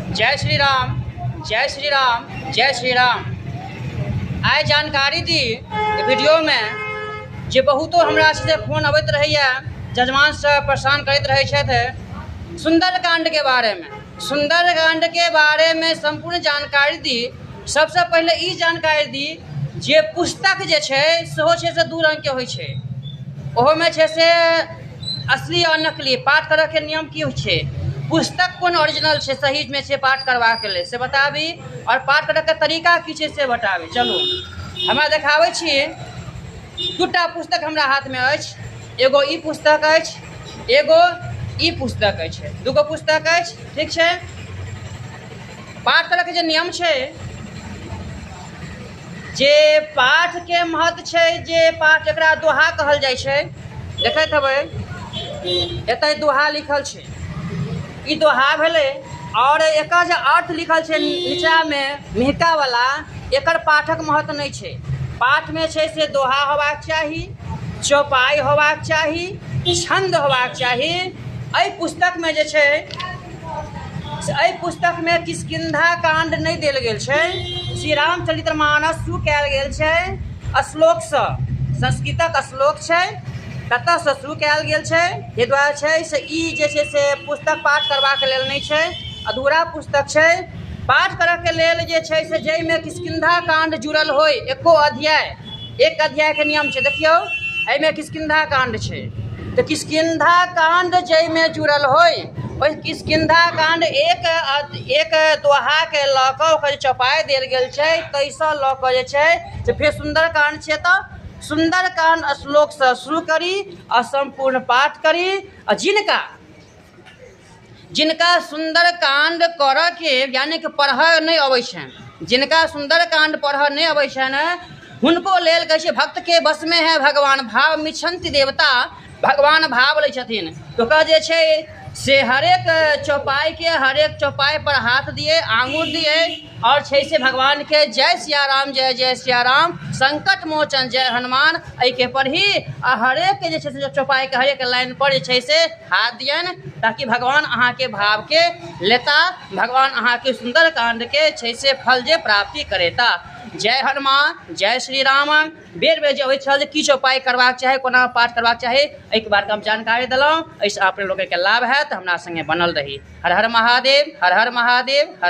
जय श्री राम, जय श्री राम, जय श्री राम। आइ जानकारी दी वीडियो में जे बहुतो हमरा से फोन अबैत रहैया, जजमान से परेशान करैत रहै छथि सुंदरकांड के बारे में। सुंदरकांड के बारे में संपूर्ण जानकारी दी। सबसे पहले ई जानकारी दी जे पुस्तक जे छै सेहो छै से दू रंग के होइ छै। ओहो में छै से असली और नकली। पाठ करऽ के नियम की होइ छै, पुस्तक कोन ओरिजिनल छै, सही में छै पाठ करबाक लेल से बताबी, और पाठ करऽ के तरीका की छै से बताबी। चलू हमरा देखाबै छी। दूटा पुस्तक हमरा हाथ में अछि। एगो ई पुस्तक अछि, एगो ई पुस्तक अछि। दूगो पुस्तक अछि, ठीक छै। पाठ करऽ के जे नियम छै, जे पाठ के महत्व छै, जे पाठ एकरा दोहा कहल जाइ छै। देखैत हेबै एतय दोहा लिखल छै, ई दोहा भेलै। और एकर जे अर्थ लिखल छै नीचा में मिहिका वाला, एकर पाठक महत्व नहीं छै। पाठ में छै से दोहा होबाक चाही, चौपाई होबाक चाही, छंद होबाक चाही। एहि पुस्तक में जे छै, एहि पुस्तक में किष्किंधा कांड नहीं देल गेल छै। श्री रामचरितमानस शुरू कयल गेल छै श्लोक से। संस्कृतक श्लोक छै, ततऽ से शुरू कयल गेल छै। ये दुआरे छै से ई जे छै से पुस्तक पाठ करबाक लेल नहीं छै, अधूरा पुस्तक छै। पाठ करऽ के लेल जे छै से जाहिमे किष्किंधा कांड जुड़ल होय, एको अध्याय, एक अध्याय के नियम छै। देखियौ एहिमे किष्किंधा कांड छै, तो किष्किंधा कांड जाहिमे जुड़ल होय, ओहि किष्किंधा कांड एक दोहा के लऽ कऽ ओकर चौपाई देल गेल छै। ताहिसँ लऽ कऽ जे छै से फेर सुंदरकांड छै, तऽ सुंदरकांड श्लोक से शुरू करी और संपूर्ण पाठ करी। और जिनका सुंदरकांड करऽ के यानी कि पढ़ऽ नहीं अबै छनि, जिनका सुंदरकांड पढ़ऽ नहीं अबै छनि, हुनको लेल कहै छै भक्त के बस में है भगवान, भाव मिछंति देवता। भगवान भाव लै छथिन। तो ओकर जे छै से हरेक चौपाई पर हाथ दिए, आंगुर दिए, और छै से भगवान के जय सिया राम, जय जय सिया राम, संकट मोचन जय हनुमान, एहि के पढ़ी। आ हरेक के जे छै से चौपाई के हरेक लाइन पर जे छै से हाथ दियन, ताकि भगवान अहाँ के भाव के लेता, भगवान अहाँ के सुंदरकांड के छै से फल जे प्राप्ति करेता। जय हनुमान, जय श्री राम। बेर बेर जे अबैत छल जे की चौपाई करबाक चाही, कोना पाठ करबाक चाही, एहिके बारे में हम जानकारी देलहुँ। एहिसँ अपने लोगों के लाभ हैत। हमरा संगे बनल रही। हर हर महादेव, हर हर महादेव, हर